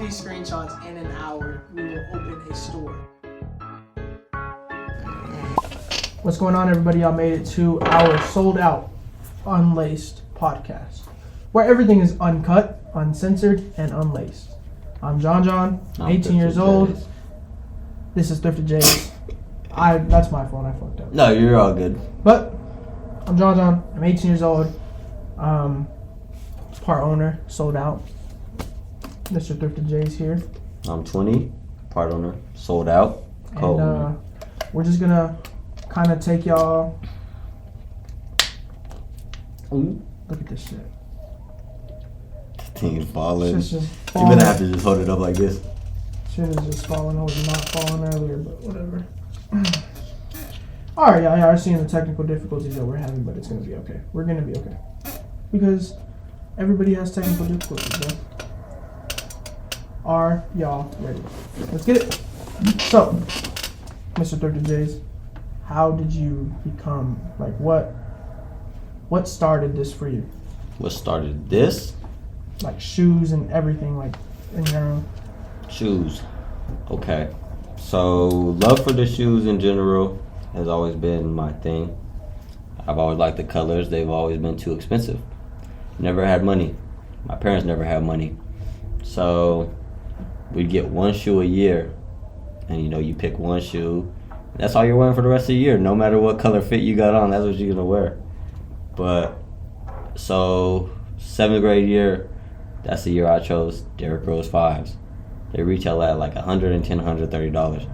these screenshots in an hour, we will open a store. What's going on, everybody? Y'all made it to our sold out, Unlaced podcast, where everything is uncut, uncensored, and unlaced. I'm Jonjon, 18 years old. This is Thrifted J's. That's my fault. I fucked up. No, you're all good. But I'm Jonjon. I'm 18 years old. Part owner, sold out. Mr. Thrifted J's here. I'm 20, part owner, sold out. And we're just gonna kind of take y'all. Ooh. Look at this shit. The thing is falling. It's just You're gonna have to just hold it up like this. Shit is just falling. I was not falling earlier, but whatever. Alright, y'all are seeing the technical difficulties that we're having, but it's gonna be okay. We're gonna be okay. Because everybody has technical difficulties, bro. Are y'all ready? Let's get it. So, Mr. Thrifted J's, how did you become, like, what started this for you? What started this? Like shoes and everything, like, in general. Shoes. Okay. So, love for the shoes in general has always been my thing. I've always liked the colors. They've always been too expensive. Never had money. My parents never had money. So, we'd get one shoe a year. And, you pick one shoe. That's all you're wearing for the rest of the year. No matter what color fit you got on, that's what you're going to wear. But, so, 7th grade year, that's the year I chose Derrick Rose 5s. They retail at like $110, $130.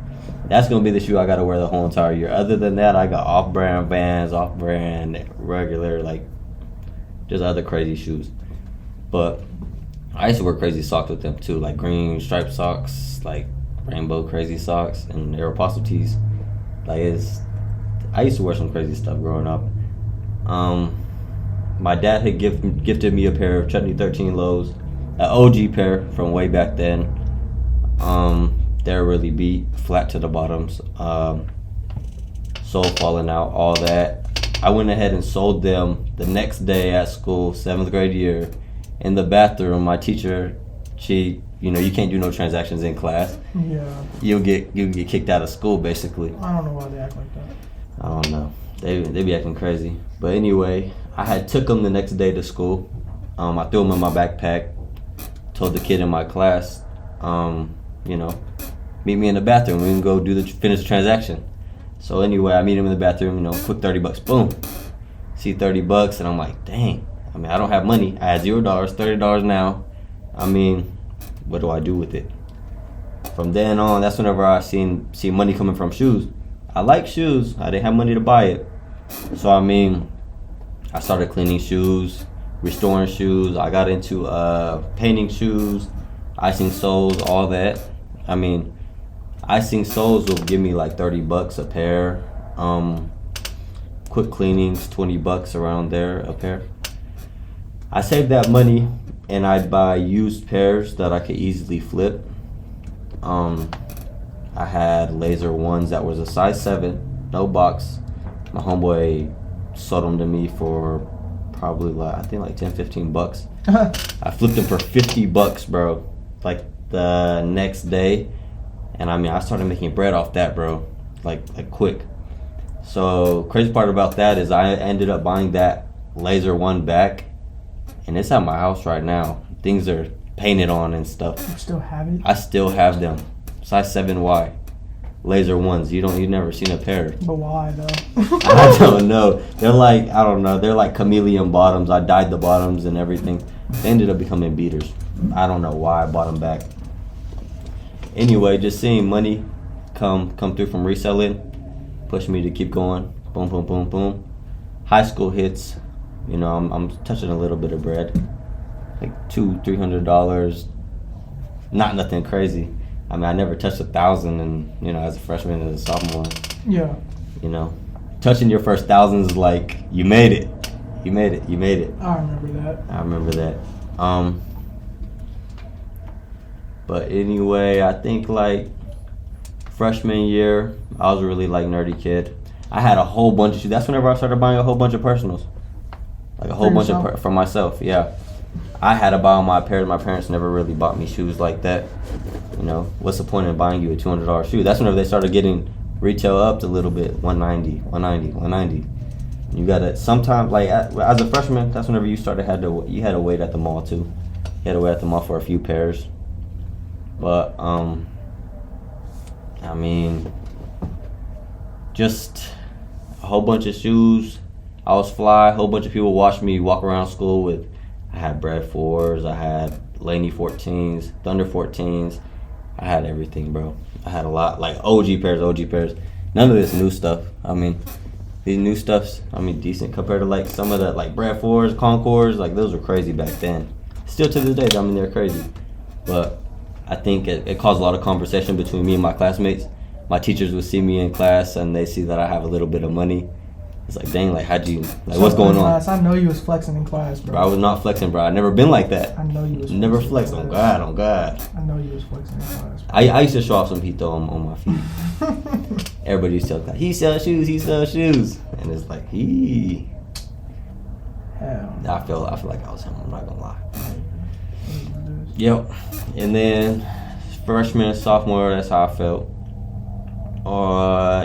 That's going to be the shoe I got to wear the whole entire year. Other than that, I got off-brand Vans, off-brand, regular, like, just other crazy shoes. But I used to wear crazy socks with them too, like green striped socks, like rainbow crazy socks, and Aeropostale tees. I used to wear some crazy stuff growing up. My dad had gifted me a pair of Chutney 13 lows, an OG pair from way back then. They're really beat, flat to the bottoms, sole falling out, all that. I went ahead and sold them the next day at school, 7th grade year. In the bathroom, my teacher, you can't do no transactions in class. Yeah. You'll get kicked out of school, basically. I don't know why they act like that. I don't know. They be acting crazy. But anyway, I had took them the next day to school. I threw them in my backpack. Told the kid in my class, meet me in the bathroom. We can go finish the transaction. So anyway, I meet him in the bathroom. Quick $30. Boom. See $30, and I'm like, dang. I don't have money. I had $0, $30 now. What do I do with it? From then on, that's whenever I see money coming from shoes. I like shoes. I didn't have money to buy it. So, I started cleaning shoes, restoring shoes. I got into painting shoes, icing soles, all that. Icing soles will give me like $30 a pair. Quick cleanings, $20 around there a pair. I saved that money and I'd buy used pairs that I could easily flip. I had laser ones that was a size 7, no box. My homeboy sold them to me for probably like $10-15. I flipped them for $50, bro. Like the next day. And I started making bread off that, bro. Like quick. So crazy part about that is I ended up buying that laser one back. And it's at my house right now. Things are painted on and stuff. You still have it? I still have them. Size 7Y. Laser ones. You've never seen a pair. But why though? I don't know. They're like, I don't know. They're like chameleon bottoms. I dyed the bottoms and everything. They ended up becoming beaters. I don't know why I bought them back. Anyway, just seeing money come through from reselling pushed me to keep going. Boom, boom, boom, boom. High school hits. I'm touching a little bit of bread, like $200-$300. Not nothing crazy. I never touched 1,000, and as a freshman and as a sophomore. Yeah. Touching your first thousands is like you made it. You made it. I remember that. But anyway, I think like freshman year, I was a really like nerdy kid. I had a whole bunch of shoes. That's whenever I started buying a whole bunch of personals. Like a whole bunch of for myself, yeah. I had to buy all my pairs. My parents never really bought me shoes like that. You know, what's the point in buying you a $200 shoe? That's whenever they started getting retail up a little bit, 190, 190, 190. You gotta sometimes like as a freshman, that's whenever you had to wait at the mall too. You had to wait at the mall for a few pairs. But I mean, just a whole bunch of shoes. I was fly. A whole bunch of people watched me walk around school with. I had Brad 4s. I had Laney 14s, Thunder 14s. I had everything, bro. I had a lot, like OG pairs. None of this new stuff. I mean, these new stuffs, I mean, decent compared to like some of the like Brad 4s, Concords. Like those were crazy back then. Still to this day, I mean, they're crazy. But I think it caused a lot of conversation between me and my classmates. My teachers would see me in class and they see that I have a little bit of money. It's like, dang, like, how'd you, like, what's going on? I know you was flexing in class, bro. I was not flexing, bro. I never been like that. I know you was never flexed. On God. I know you was flexing in class, bro. I used to show off some heat, though, on my feet. Everybody used to tell me, he sells shoes. And it's like, Hell. I feel like I was him, I'm not gonna lie. Yep. And then, freshman and sophomore, that's how I felt.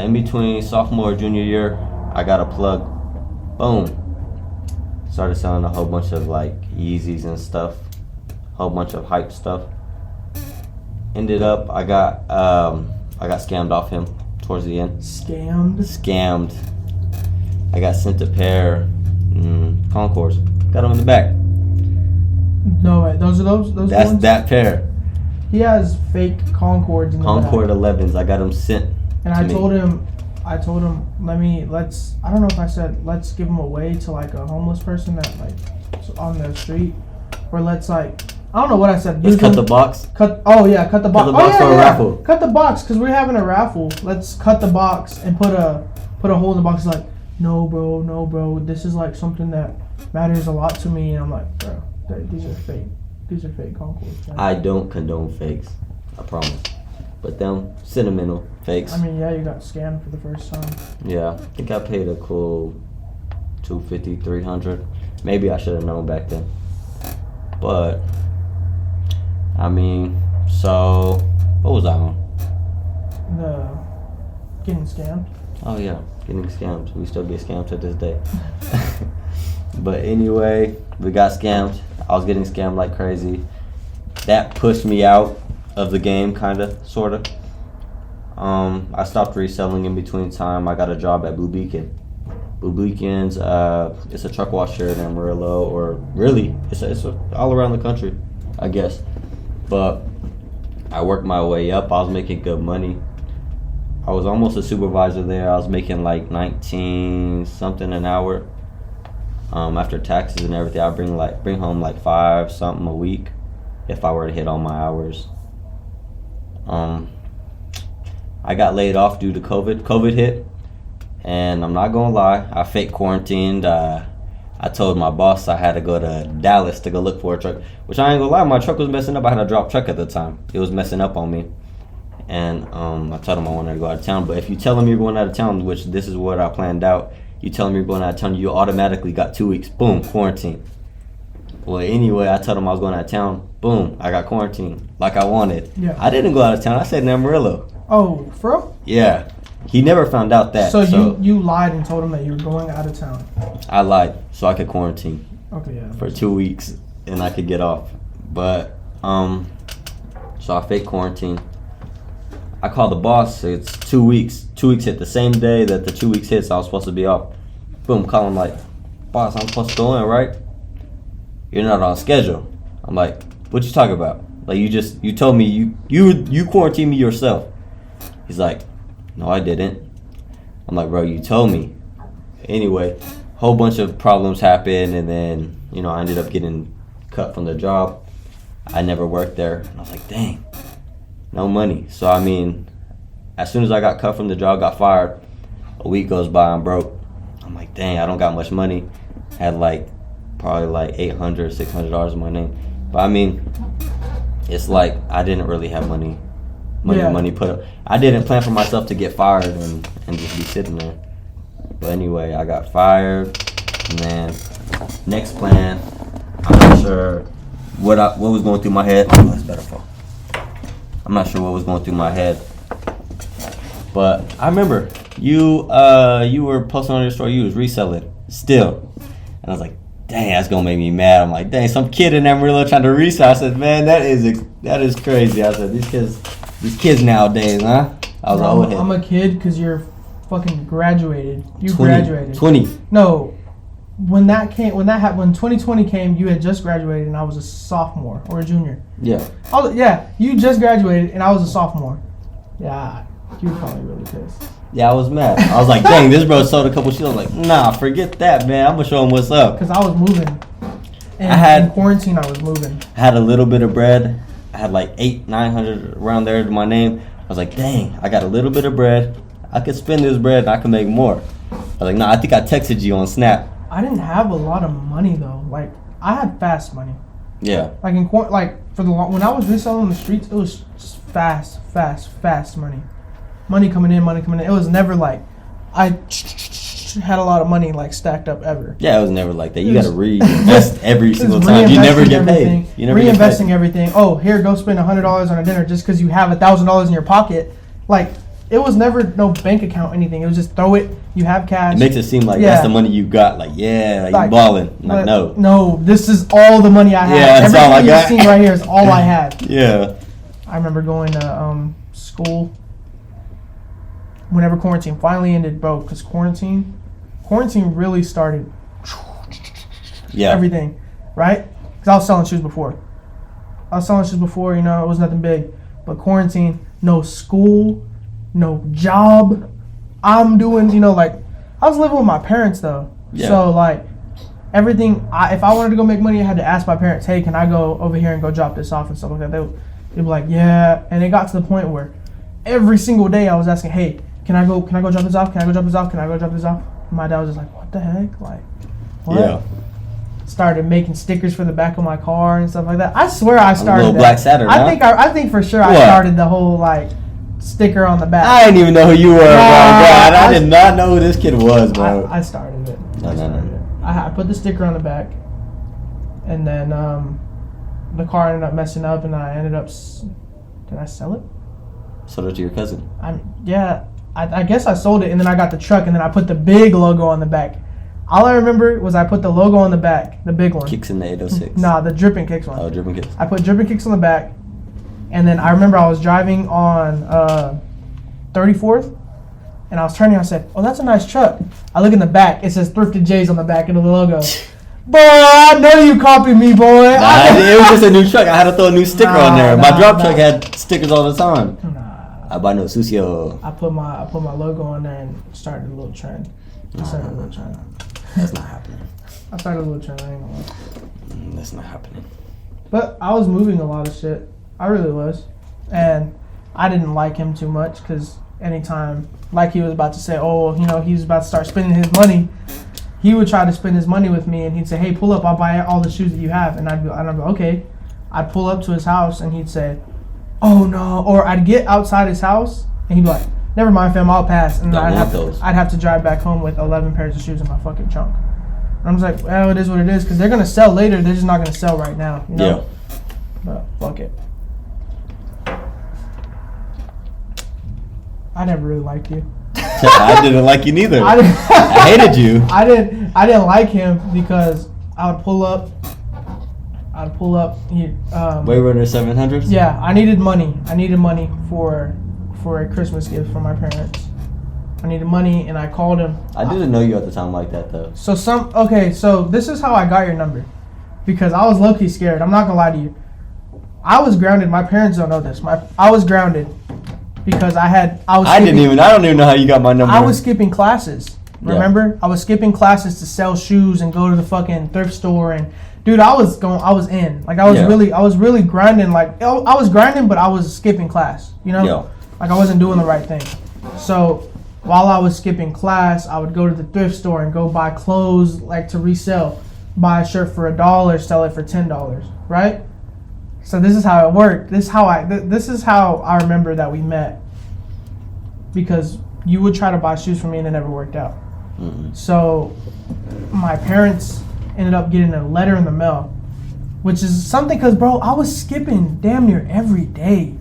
In between sophomore and junior year, I got a plug. Boom. Started selling a whole bunch of like Yeezys and stuff. Whole bunch of hype stuff. Ended up I got scammed off him towards the end. Scammed. I got sent a pair Concords. Got them in the back. No way. Those are those That's ones? that pair. He has fake Concords in the Concord back. 11s. I got them sent. And I told him, I don't know if I said, let's give them away to like a homeless person that like on the street. Or let's like, I don't know what I said. Let's cut the box. Cut the box. Cut the box for a raffle. Cut the box, because we're having a raffle. Let's cut the box and put a hole in the box. He's like, no bro, this is like something that matters a lot to me. And I'm like, bro, these are fake. These are fake Concords. Right? I don't condone fakes. I promise. But them sentimental fakes. I mean, yeah, you got scammed for the first time. Yeah, I think I paid a cool $250, $300. Maybe I should have known back then. But I mean, so what was I on? Getting scammed. Oh yeah, getting scammed. We still get scammed to this day. But anyway, we got scammed. I was getting scammed like crazy. That pushed me out of the game, kinda, sorta. I stopped reselling in between time. I got a job at Blue Beacon. Blue Beacon's it's a truck wash here in Amarillo, or really, it's all around the country, I guess. But I worked my way up. I was making good money. I was almost a supervisor there. I was making like 19 something an hour. After taxes and everything, I bring home like 5 something a week if I were to hit all my hours. I got laid off due to COVID. COVID hit, and I'm not gonna lie, I fake quarantined. I told my boss I had to go to Dallas to go look for a truck, which I ain't gonna lie, my truck was messing up. I had a drop truck at the time. It was messing up on me, and I told him I wanted to go out of town. But if you tell him you're going out of town, which this is what I planned out, you tell him you're going out of town, you automatically got 2 weeks. Boom, quarantine. Well, anyway, I told him I was going out of town. Boom, I got quarantined like I wanted. Yeah. I didn't go out of town. I stayed in Amarillo. Oh, for real? Yeah. He never found out that. So you lied and told him that you were going out of town. I lied so I could quarantine. Okay, yeah. For 2 weeks and I could get off. But so I fake quarantine. I called the boss. It's 2 weeks. 2 weeks hit the same day that the 2 weeks hits. I was supposed to be off. Boom, call him like, boss, I'm supposed to go in, right? You're not on schedule. I'm like, what you talking about? Like you told me you quarantined me yourself. He's like, no, I didn't. I'm like, bro, you told me. Anyway, whole bunch of problems happened, and then I ended up getting cut from the job. I never worked there, and I was like, dang, no money. So I mean, as soon as I got cut from the job, got fired, a week goes by, I'm broke. I'm like, dang, I don't got much money. Had probably like $800, $600 in my name. But I mean, it's like I didn't really have money put up. I didn't plan for myself to get fired and just be sitting there. But anyway, I got fired, and then next plan, I'm not sure what was going through my head. Oh, that's better for. I'm not sure what was going through my head, but I remember you were posting on your story. You was reselling still, and I was like, dang, that's gonna make me mad. I'm like, dang, some kid in Amarillo trying to resell. I said, man, that is crazy. I said, these kids nowadays, huh? I was Bro, I'm a kid because you're fucking graduated. You 20, graduated. 20. No, when 2020 came, you had just graduated and I was a sophomore or a junior. Yeah. You just graduated and I was a sophomore. Yeah, you were probably really pissed. Yeah, I was mad. I was like, dang, this bro sold a couple shoes. I was like, nah, forget that, man. I'm gonna show him what's up. Because I was moving. In quarantine, I was moving. I had a little bit of bread. I had like 900 around there to my name. I was like, dang, I got a little bit of bread. I could spend this bread and I can make more. I was like, nah, I think I texted you on Snap. I didn't have a lot of money though. Like, I had fast money. Yeah. Like when I was reselling on the streets, it was just fast money. Money coming in. It was never like I had a lot of money like stacked up ever. Yeah, it was never like that. You got to reinvest every single time. You never get paid. Reinvesting everything. Oh, here, go spend $100 on a dinner just because you have $1,000 in your pocket. Like, it was never no bank account anything. It was just throw it. You have cash. It makes it seem like that's the money you got. Like, yeah, you balling. Like, no, this is all the money I had. Yeah, that's all I got. Everything you've seen right here is all I had. Yeah. I remember going to school whenever quarantine finally ended, bro. Because quarantine really started. Yeah. Everything, right? Because I was selling shoes before. You know, it was nothing big. But quarantine, no school, no job. I'm doing, you know, like, I was living with my parents, though. Yeah. So, like, everything, if I wanted to go make money, I had to ask my parents, hey, can I go over here and go drop this off and stuff like that? They'd be like, yeah. And it got to the point where every single day I was asking, hey, can I go drop this off? Can I go drop this off? And my dad was just like, what the heck? Like, what? Yeah. Started making stickers for the back of my car and stuff like that. I swear I started that. Black Saturday. I think for sure I started the whole, like, sticker on the back. I didn't even know who you were, bro. I did not know who this kid was, bro. I started it. No. I put the sticker on the back, and then the car ended up messing up, and I ended up. Did I sell it? Sold it to your cousin. I guess I sold it, and then I got the truck, and then I put the big logo on the back. All I remember was I put the logo on the back, the big one. Kicks in the 806. Nah, the Dripping Kicks one. Oh, Dripping Kicks. I put Dripping Kicks on the back, and then I remember I was driving on 34th, and I was turning. I said, "Oh, that's a nice truck." I look in the back. It says Thrifted J's on the back of the logo. Boy, I know you copied me, boy. It was just a new truck. I had to throw a new sticker on there. My drop truck had stickers all the time. I buy no sucio. I put my logo on there and started a little trend. That's not happening. I started a little trend. I ain't gonna lie. That's not happening. But I was moving a lot of shit. I really was, and I didn't like him too much because anytime, like he was about to say, oh, you know, he was about to start spending his money, he would try to spend his money with me, and he'd say, hey, pull up, I'll buy all the shoes that you have, and I'd be okay. I'd pull up to his house, and he'd say, oh no, or I'd get outside his house, and he'd be like, never mind, fam, I'll pass, and I'd have to drive back home with 11 pairs of shoes in my fucking trunk. And I was like, well, it is what it is, because they're gonna sell later, they're just not gonna sell right now, you know? Yeah. But fuck it. I never really liked you. I didn't like you neither. I hated you. I didn't like him because I would pull up. Wave Runner 700s? Yeah, I needed money. For a Christmas gift from my parents. I needed money, and I called him. I didn't know you at the time like that, though. So this is how I got your number, because I was low-key scared. I'm not gonna lie to you. I was grounded. My parents don't know this. I was grounded. Because I don't even know how you got my number. I was skipping classes. Remember? Yeah. I was skipping classes to sell shoes and go to the fucking thrift store, and dude, I was in. Like I was really grinding. Like I was grinding, but I was skipping class. You know? Yeah. Like I wasn't doing the right thing. So while I was skipping class, I would go to the thrift store and go buy clothes like to resell. Buy a shirt for $1, sell it for $10, right? So this is how it worked. This is how I remember that we met. Because you would try to buy shoes for me and it never worked out. Mm-hmm. So my parents ended up getting a letter in the mail which is something because, bro, I was skipping damn near every day.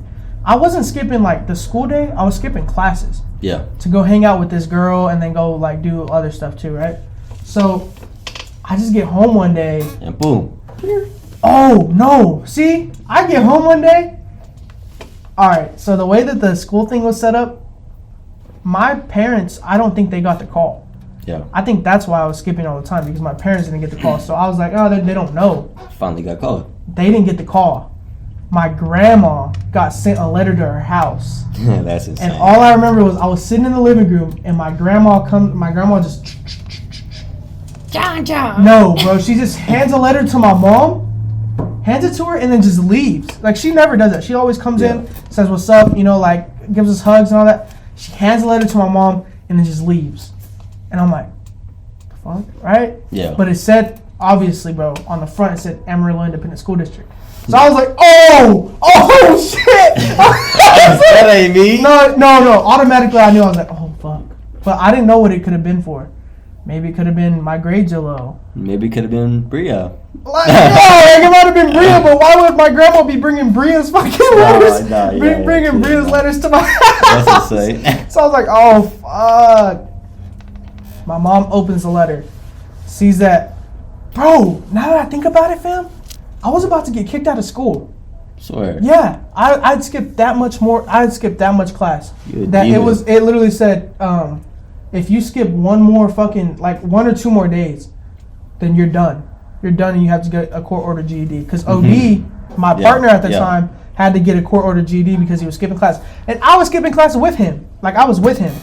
I wasn't skipping like the school day. I was skipping classes. Yeah. To go hang out with this girl and then go like do other stuff too, right? So I just get home one day and boom. Oh no! See, I get home one day. All right. So the way that the school thing was set up, my parents, I don't think they got the call. Yeah. I think that's why I was skipping all the time because my parents didn't get the call. So I was like, oh, they don't know. Finally got called. They didn't get the call. My grandma got sent a letter to her house. That's insane. And all I remember was I was sitting in the living room and my grandma just John. No, bro, she just hands a letter to my mom, hands it to her, and then just leaves. Like, she never does that. She always comes in, says what's up, you know, like, gives us hugs and all that. She hands a letter to my mom and then just leaves. And I'm like, the fuck, right? Yeah. But it said, obviously, bro, on the front, it said Amarillo Independent School District. So I was like, oh shit! That ain't me. No. Automatically, I knew. I was like, oh fuck. But I didn't know what it could have been for. Maybe it could have been my grades are low. Maybe it could have been Bria. Like, yeah, it might have been Bria, but why would my grandma be bringing Bria's fucking letters? Bringing Bria's letters to my house. That's insane. So I was like, oh fuck. My mom opens the letter, sees that. Bro, now that I think about it, fam, I was about to get kicked out of school. Swear. Yeah, I'd skipped that much more. I'd skipped that much class. It literally said, if you skip one more fucking, like 1 or 2 more days, then you're done. You're done and you have to get a court-ordered GED. Because OD, my partner at the time, had to get a court-ordered GED because he was skipping class. And I was skipping class with him. Like, I was with him.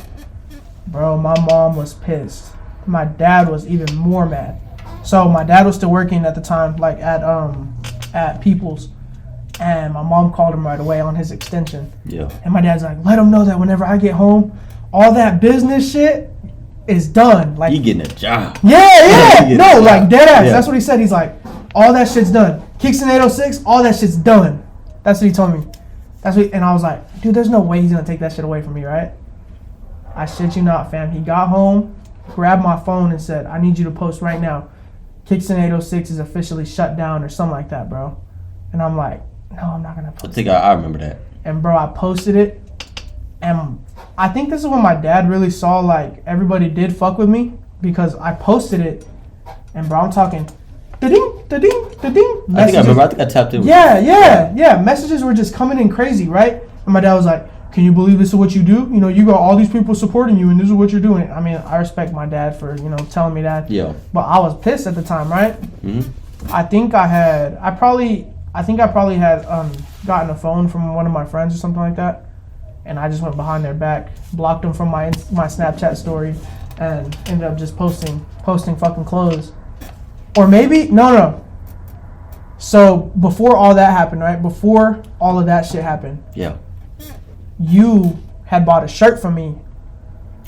Bro, my mom was pissed. My dad was even more mad. So my dad was still working at the time, like at People's. And my mom called him right away on his extension. Yeah. And my dad's like, let him know that whenever I get home, all that business shit is done. Like, you getting a job. Yeah. No, like dead ass. Yeah. That's what he said. He's like, all that shit's done. Kingston 806, all that shit's done. That's what he told me. And I was like, dude, there's no way he's gonna take that shit away from me, right? I shit you not, fam. He got home, grabbed my phone and said, I need you to post right now. Kingston 806 is officially shut down or something like that, bro. And I'm like, no, I'm not gonna post I think I remember that. And bro, I posted it. And I think this is when my dad really saw like everybody did fuck with me because I posted it. And bro, I'm talking da-ding. I think I remember. I think I tapped in. Yeah. Messages were just coming in crazy, right? And my dad was like, can you believe this is what you do? You know, you got all these people supporting you and this is what you're doing. I mean, I respect my dad for, you know, telling me that. Yeah. But I was pissed at the time, right? Mm-hmm. I think I probably had gotten a phone from one of my friends or something like that. And I just went behind their back, blocked them from my Snapchat story, and ended up just posting fucking clothes. Or maybe, no. So before all that happened, right? Before all of that shit happened. Yeah. You had bought a shirt from me.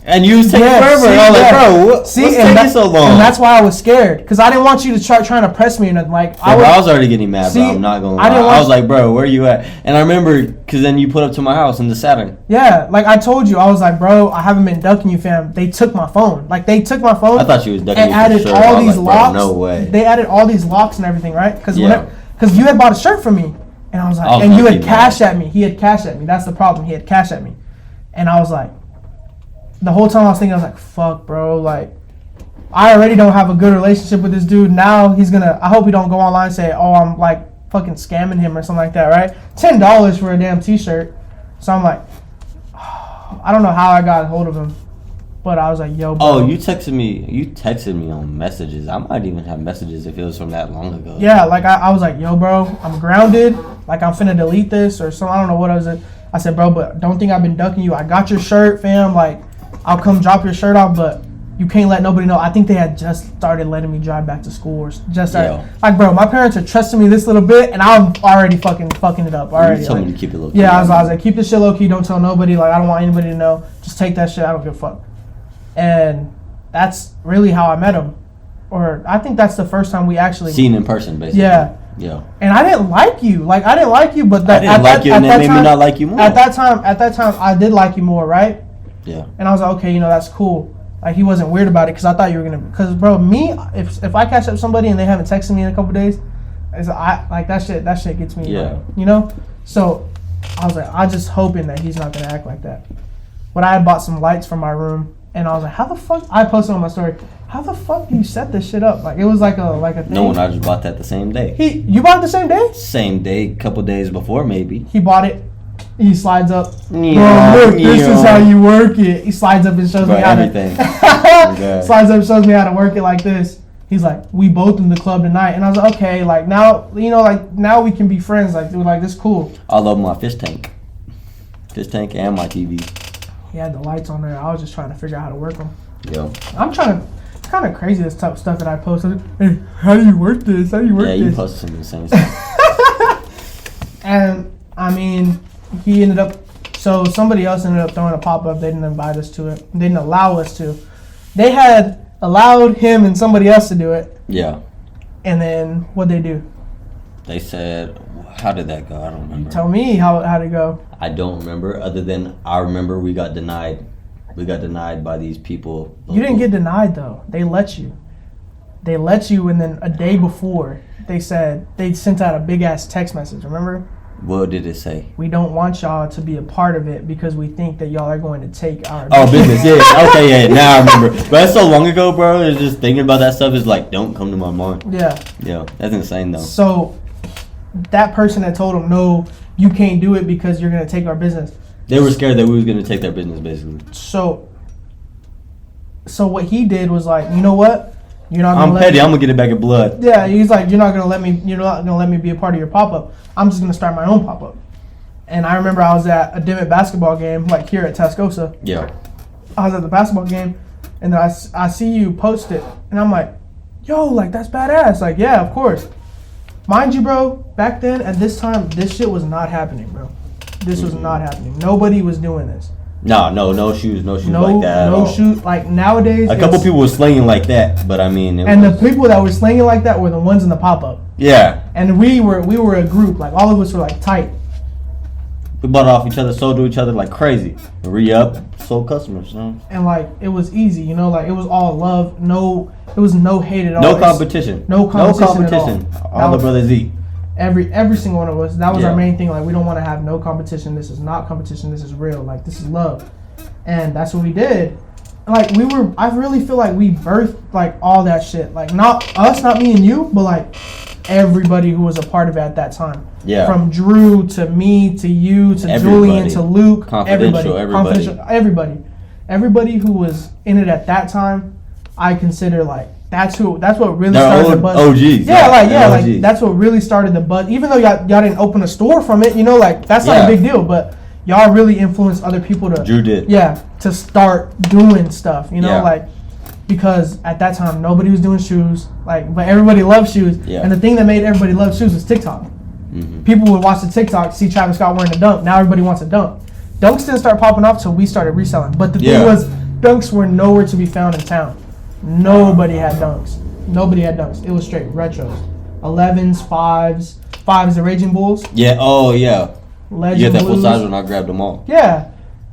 And you was taking forever. And I was like, bro, what's taking so long? And that's why I was scared. Because I didn't want you to try trying to press me or nothing. Like, I was already getting mad, bro. I'm not going to lie. I was like, bro, where you at? And I remember, because then you put up to my house in the Saturn. Yeah, like I told you, I was like, bro, I haven't been ducking you, fam. They took my phone. Like, they took my phone. I thought you was ducking and me added for sure. all these locks. Bro, no way. They added all these locks and everything, right? Because you had bought a shirt from me. And I was like, and you had cash at me. He had cash at me. That's the problem. He had cash at me. And I was like, the whole time I was thinking, I was like, fuck, bro. Like, I already don't have a good relationship with this dude. Now I hope he don't go online and say, oh, I'm like fucking scamming him or something like that, right? $10 for a damn t-shirt. So I'm like, I don't know how I got a hold of him. But I was like, yo, bro. Oh, you texted me on messages. I might even have messages if it was from that long ago. Yeah, like I was like, yo, bro, I'm grounded. Like, I'm finna delete this or something. I don't know what I said, bro, but don't think I've been ducking you. I got your shirt, fam. Like, I'll come drop your shirt off, but you can't let nobody know. I think they had just started letting me drive back to school or just started. Like, bro, my parents are trusting me this little bit, and I'm already fucking it up. Already. You told me to keep it low key. Yeah, I was like, keep this shit low key. Don't tell nobody. Like, I don't want anybody to know. Just take that shit. I don't give a fuck. And that's really how I met him. Or I think that's the first time we actually seen in person, basically. Yeah. And I didn't like you. Like, I didn't like you, but I didn't like you, and that made me not like you more. At that time, I did like you more, right? Yeah. And I was like, okay, you know, that's cool. Like, he wasn't weird about it because I thought you were gonna. Because, bro, me, if I catch up with somebody and they haven't texted me in a couple days, Like that shit gets me. Yeah. Like, you know. So I was like, I'm just hoping that he's not gonna act like that. But I had bought some lights for my room, and I was like, how the fuck? I posted on my story. How the fuck do you set this shit up? Like it was like a thing. No one. I just bought that the same day. You bought it the same day? Same day, couple days before maybe. He bought it. He slides up. Yeah, Look, this is how you work it. He slides up and shows me how everything. to. Slides up and shows me how to work it like this. He's like, we both in the club tonight, and I was like, okay, like now, you know, like now we can be friends. Like, dude, like this cool. I love my fish tank and my TV. He had the lights on there. I was just trying to figure out how to work them. Yo. I'm trying to. It's kind of crazy this type of stuff that I posted. Hey, how do you work this? How do you work this? Yeah, you posted some insane stuff. And I mean, he ended up. So somebody else ended up throwing a pop-up. They didn't invite us to it. They didn't allow us to. They had allowed him and somebody else to do it. Yeah. And then what'd they do? They said, how did that go? I don't remember. Tell me how it go. I don't remember, other than I remember we got denied. We got denied by these people. You didn't get denied though. They let you. And then a day before, they said they sent out a big ass text message. Remember? What did it say? We don't want y'all to be a part of it because we think that y'all are going to take our business. Yeah. Okay. Yeah. Now I remember. But that's so long ago, bro. It's just thinking about that stuff is like, don't come to my mind. Yeah. Yeah. That's insane though. So that person that told him, no, you can't do it because you're going to take our business. They were scared that we was going to take their business, basically. So what he did was like, you know what? You're not gonna I'm petty. I'm gonna get it back in blood. Yeah, he's like, you're not gonna let me be a part of your pop-up. I'm just gonna start my own pop-up. And I remember I was at a Dimmitt basketball game, like here at Tascosa. Yeah. I was at the basketball game, and then I see you post it, and I'm like, yo, like that's badass. Like, yeah, of course. Mind you, bro, back then at this time, this shit was not happening, bro. This was not happening. Nobody was doing this. No shoes like that. No shoes. Like nowadays, a couple people were slinging like that, but I mean, the people that were slinging like that were the ones in the pop up. Yeah. And we were a group. Like all of us were like tight. We bought off each other, sold to each other like crazy. Re-up, sold customers. You know? And like it was easy, you know, like it was all love. It was no hate at all. No competition. No competition. At all the brothers eat. Every single one of us. That was our Yeah. main thing. Like we don't want to have no competition. This is not competition. This is real. Like this is love. And that's what we did. Like I really feel like we birthed like all that shit. Like not us, not me and you, but like everybody who was a part of it at that time. Yeah. From Drew to me to you to Everybody. Julian to Luke. Everybody. Everybody who was in it at that time, I consider like that's what really They're started the buzz. OGs. Like that's what really started the buzz. Even though y'all didn't open a store from it, you know, like that's not a big deal, but y'all really influenced other people to Drew did. Yeah, to start doing stuff, you know, Yeah. like because at that time nobody was doing shoes, like but everybody loved shoes. Yeah. And the thing that made everybody love shoes was TikTok. Mm-hmm. People would watch the TikTok, see Travis Scott wearing a dunk. Now everybody wants a dunk. Dunks didn't start popping off till we started reselling. But the thing was, dunks were nowhere to be found in town. Nobody had dunks. It was straight retros. 11s, 5s, the Raging Bulls. Yeah. Oh yeah. Legend You had that full Blues. size when I grabbed them all. Yeah.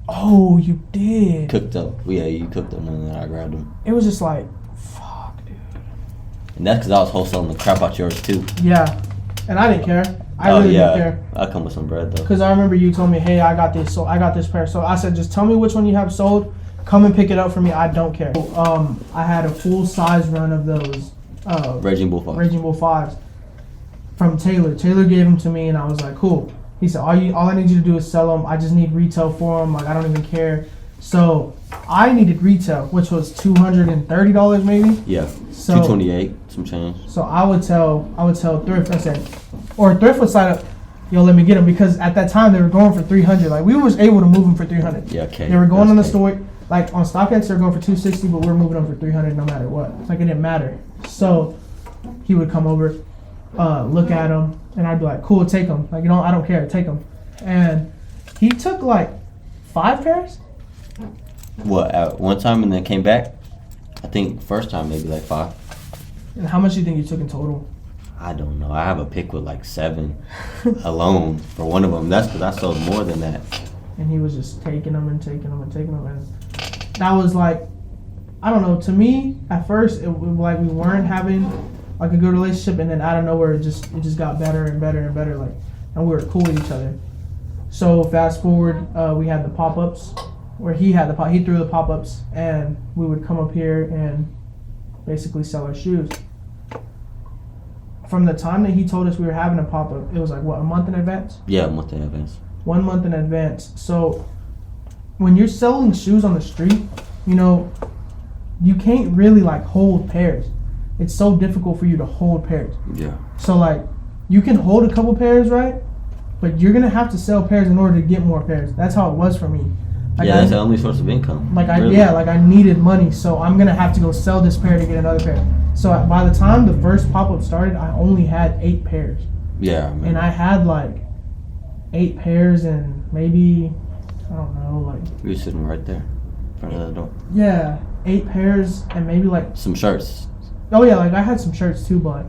Oh, you did. Cooked them. Yeah, you cooked them and then I grabbed them. It was just like, fuck, dude. And that's because I was wholesaling the crap out yours too. Yeah. And I didn't care. I really didn't care. I come with some bread though. Because I remember you told me, hey, I got this. So I got this pair. So I said, just tell me which one you have sold. Come and pick it up for me. I don't care. I had a full size run of those Raging Bull 5s from Taylor. Taylor gave them to me, and I was like, cool. He said, all I need you to do is sell them. I just need retail for them. Like I don't even care. So I needed retail, which was $230 maybe. Yeah. So $228, some change. So I would tell Thrift. I said, or Thrift would sign up. Yo, let me get them because at that time they were going for $300. Like we was able to move them for $300. Yeah, okay. They were going on the store. Like on StockX, they're going for $260, but we're moving them for $300 no matter what. Like it didn't matter. So he would come over, look at them, and I'd be like, "Cool, take them." Like I don't care, take them. And he took like 5 pairs. What? At one time and then came back? I think first time maybe like 5. And how much do you think you took in total? I don't know. I have a pick with like 7 alone for one of them. That's because I sold more than that. And he was just taking them and taking them and taking them, and that was like, I don't know. To me, at first, it was like we weren't having like a good relationship, and then out of nowhere it just got better and better and better, like, and we were cool with each other. So fast forward, we had the pop-ups where he threw the pop-ups, and we would come up here and basically sell our shoes. From the time that he told us we were having a pop-up, it was like, what, a month in advance? Yeah, a month in advance. 1 month in advance. So when you're selling shoes on the street, you know, you can't really like hold pairs. It's so difficult for you to hold pairs. Yeah. So like, you can hold a couple pairs, right? But you're gonna have to sell pairs in order to get more pairs. That's how it was for me. Like that's the only source of income. Like really. I needed money, so I'm gonna have to go sell this pair to get another pair. So by the time the first pop-up started, I only had 8 pairs. Yeah. And I had like 8 pairs and maybe, I don't know, like. You're sitting right there, in front of the door. Yeah, 8 pairs and maybe like. Some shirts. Oh yeah, like I had some shirts too, but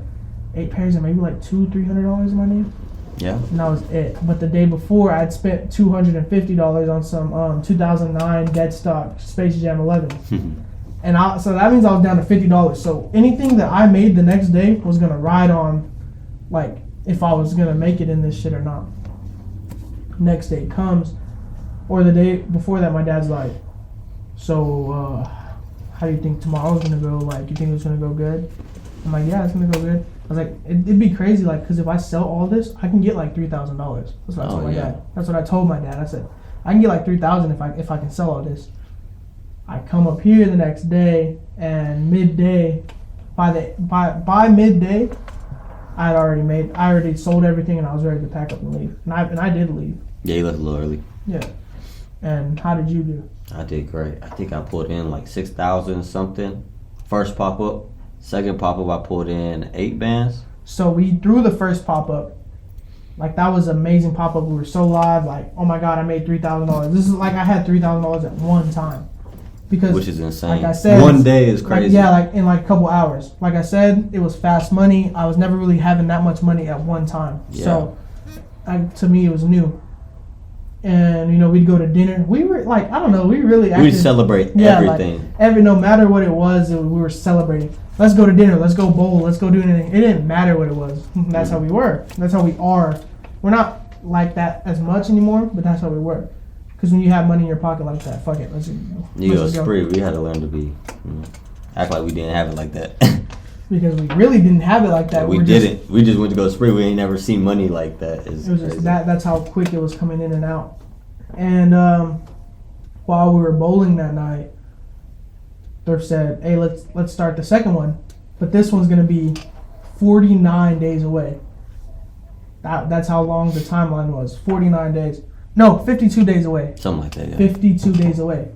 8 pairs and maybe like $200-$300 in my name. Yeah. And that was it. But the day before, I'd spent $250 on some 2009 dead stock Space Jam 11. And so that means I was down to $50. So anything that I made the next day was going to ride on, like, if I was going to make it in this shit or not. Next day comes, or the day before that, my dad's like, so, how do you think tomorrow's going to go? Like, you think it's going to go good? I'm like, yeah, it's going to go good. I was like, it'd be crazy, like, because if I sell all this, I can get like $3,000. That's what I told my dad. That's what I told my dad. I said, I can get like $3,000 if I can sell all this. I come up here the next day, and midday, by midday, I already sold everything, and I was ready to pack up and leave. And I did leave. Yeah, you left a little early. Yeah. And how did you do? I did great. I think I pulled in like 6,000 something. First pop up. Second pop up, I pulled in 8 bands. So we threw the first pop up. Like, that was an amazing pop up. We were so live. Like, oh my God, I made $3,000. This is like I had $3,000 at one time. Because, which is insane. Like I said, one day is crazy. Like, yeah, like in like a couple hours. Like I said, it was fast money. I was never really having that much money at one time. Yeah. So, to me, it was new. And, you know, we'd go to dinner. We were like, I don't know, we really acted. We'd celebrate everything. Like, no matter what it was, we were celebrating. Let's go to dinner. Let's go bowl. Let's go do anything. It didn't matter what it was. That's how we were. That's how we are. We're not like that as much anymore, but that's how we were. Because when you have money in your pocket like that, fuck it. Let's go spree. We had to learn to be, act like we didn't have it like that. Because we really didn't have it like that. Yeah, we didn't. We just went to go spree. We ain't never seen money like that. It was just that's how quick it was coming in and out. And while we were bowling that night, Thrift said, hey, let's start the second one. But this one's going to be 49 days away. That's how long the timeline was. 49 days. No, 52 days away. Something like that, yeah. 52 days away.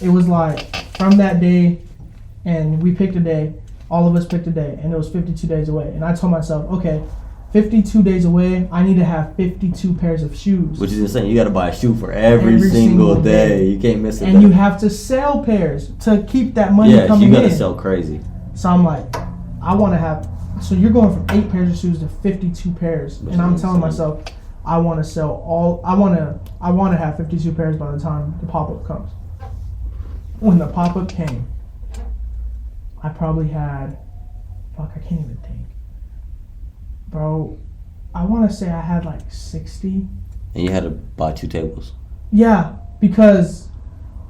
It was like from that day, and we picked a day. All of us picked a day, and it was 52 days away. And I told myself, okay, 52 days away, I need to have 52 pairs of shoes. Which is insane. You got to buy a shoe for every single day. You can't miss it. And you have to sell pairs to keep that money coming in. Yeah, you got to sell crazy. So I'm like, I want to have. So you're going from 8 pairs of shoes to 52 pairs, and I'm telling myself, I want to sell all. I want to have 52 pairs by the time the pop-up comes. When the pop-up came, I probably had. Fuck, I can't even think. Bro, I want to say I had like 60. And you had to buy 2 tables. Yeah, because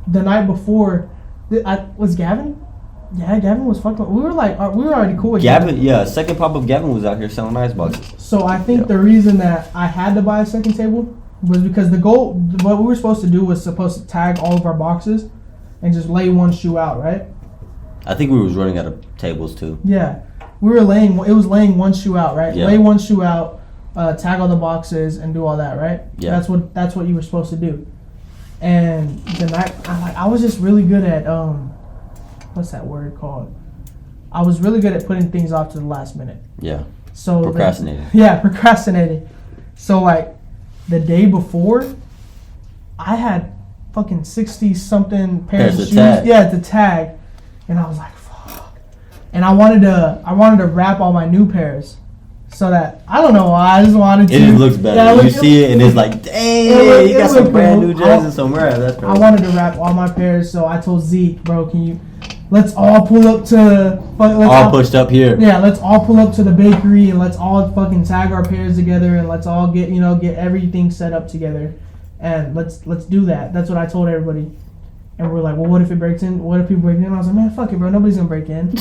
the night before, was Gavin? Yeah, Gavin was fucking. We were already cool with Gavin. Yeah, second pop-up, Gavin was out here selling ice boxes. So I think the reason that I had to buy a second table was because what we were supposed to do was supposed to tag all of our boxes and just lay one shoe out, right? I think we was running out of tables too. Yeah. It was laying one shoe out, right? Yeah. Lay one shoe out, tag all the boxes, and do all that, right? Yeah. That's what you were supposed to do. And the night, I was just really good at what's that word called? I was really good at putting things off to the last minute. Yeah. So procrastinating. Procrastinating. So like the day before, I had fucking 60 something pairs of shoes. Tag. Yeah, to tag, and I was like, fuck. And I wanted to wrap all my new pairs, so that I don't know why I just wanted to. It just looks better. Yeah, you see it and it's like, dang, you got some brand new jerseys somewhere. That's crazy. I wanted to wrap all my pairs, so I told Zeke, bro, can let's all pull up to. Pushed up here. Yeah, let's all pull up to the bakery and let's all fucking tag our pairs together and let's all get everything set up together, and let's do that. That's what I told everybody. And we're like, well, what if it breaks in? What if people break in? And I was like, man, fuck it, bro. Nobody's gonna break in.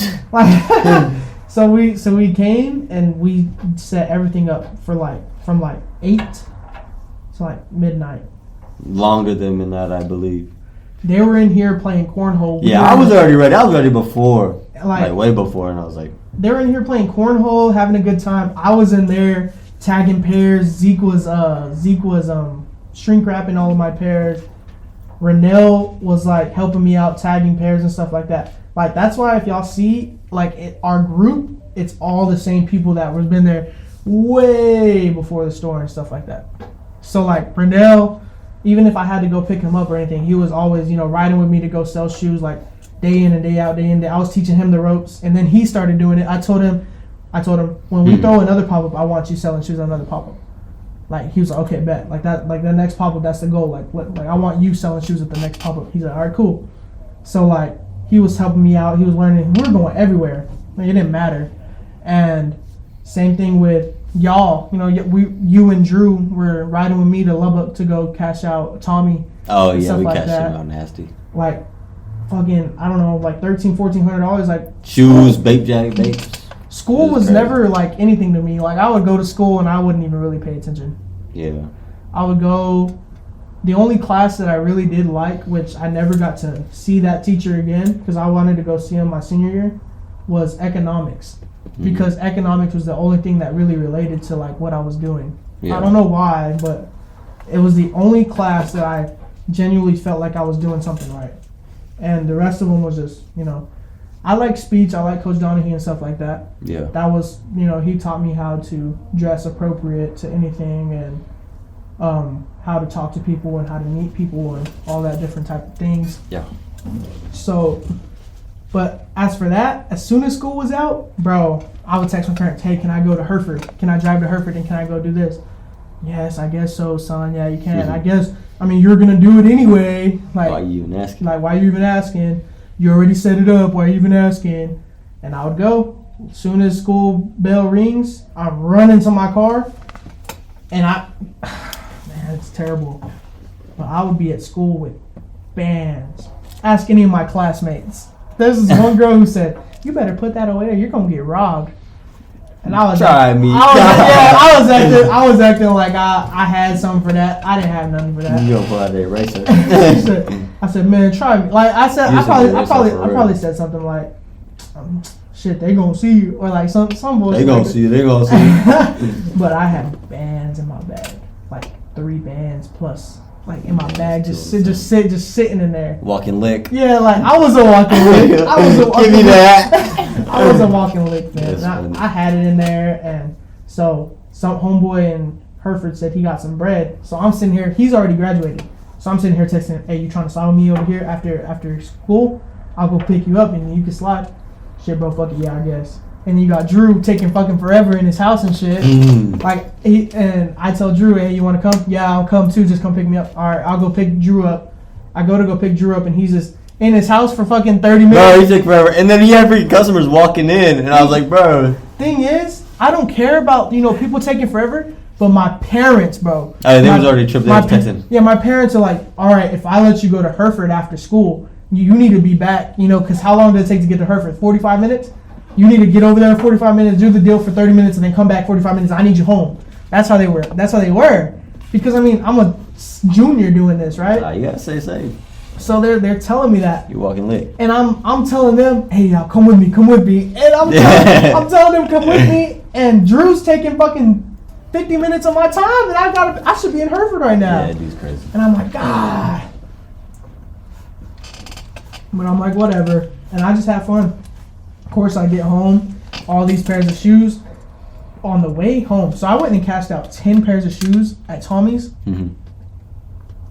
So we came and we set everything up for from 8 to midnight. Longer than midnight, I believe. They were in here playing cornhole. Yeah, I was already ready. I was ready before, like way before, and I was like, they were in here playing cornhole, having a good time. I was in there tagging pairs. Zeke was shrink wrapping all of my pairs. Renell was like helping me out tagging pairs and stuff like that. Like that's why if y'all see our group, it's all the same people that was been there way before the store and stuff like that. So like Renell, even if I had to go pick him up or anything, he was always riding with me to go sell shoes like day in and day out, day in, day. I was teaching him the ropes, and then he started doing it. I told him when we throw another pop up, I want you selling shoes on another pop up. Like he was like, okay, bet. Like that, like the next pop up, that's the goal. Like I want you selling shoes at the next pop up. He's like, all right, cool. So like he was helping me out. He was learning. We were going everywhere. Like it didn't matter. And same thing with y'all. You and Drew were riding with me to Lubbock to go cash out Tommy. Oh yeah, we cashed him out nasty. Like fucking, I don't know, like $1,300-$1,400. Like shoes, vape jacket, vapes. School was never like anything to me. Like I would go to school and I wouldn't even really pay attention. Yeah. I would go. The only class that I really did like, which I never got to see that teacher again because I wanted to go see him my senior year, was economics. Because economics was the only thing that really related to like what I was doing. Yeah. I don't know why, but it was the only class that I genuinely felt like I was doing something right. And the rest of them was just, I like speech. I like Coach Donahue and stuff like that. Yeah. That was, he taught me how to dress appropriate to anything and how to talk to people and how to meet people and all that different type of things. Yeah. So, but as for that, as soon as school was out, bro, I would text my parents, hey, can I go to Hereford? Can I drive to Hereford and can I go do this? Yes, I guess so, son. Yeah, you can. I guess, you're going to do it anyway. Like, why are you even asking? Like, why are you even asking? You already set it up. Why are you even asking? And I would go. As soon as school bell rings, I'm running to my car. And man, it's terrible. But I would be at school with bands. Ask any of my classmates. There's this one girl who said, you better put that away or you're going to get robbed. And I was I was acting like I had something for that. I didn't have nothing for that. You gonna pull out the eraser? I said, man, try me. Like I said, I probably said something like, shit, they gonna see you, or like some bullshit. They gonna see you. But I had bands in my bag, like 3 bands plus. Like in my bag, just sitting in there. Walking lick. Yeah, like I was a walking lick. Give me that. I was a walking lick, man. I had it in there, and so some homeboy in Hereford said he got some bread. So I'm sitting here. He's already graduated. So I'm sitting here texting, hey, you trying to slide with me over here after school? I'll go pick you up and you can slide. Shit, bro, fuck it, yeah, I guess. And you got Drew taking fucking forever in his house and shit. And I tell Drew, hey, you want to come? Yeah, I'll come too. Just come pick me up. All right, I'll go pick Drew up. I go pick Drew up, and he's just in his house for fucking 30 minutes. Bro, he took forever. And then he had freaking customers walking in, and I was like, bro. Thing is, I don't care about, people taking forever, but my parents, bro. They was already tripped. They was texting. Yeah, my parents are like, all right, if I let you go to Hereford after school, you need to be back, because how long did it take to get to Hereford? 45 minutes? You need to get over there in 45 minutes, do the deal for 30 minutes, and then come back 45 minutes. I need you home. That's how they were. Because, I'm a junior doing this, right? You got to say safe. So they're telling me that. You're walking lick. And I'm telling them, hey, y'all, come with me. And I'm telling them, come with me. And Drew's taking fucking 50 minutes of my time, and I should be in Hereford right now. Yeah, dude's crazy. And I'm like, God. But I'm like, whatever. And I just have fun. Of course, I get home, all these pairs of shoes on the way home. So I went and cashed out 10 pairs of shoes at Tommy's. Mm-hmm.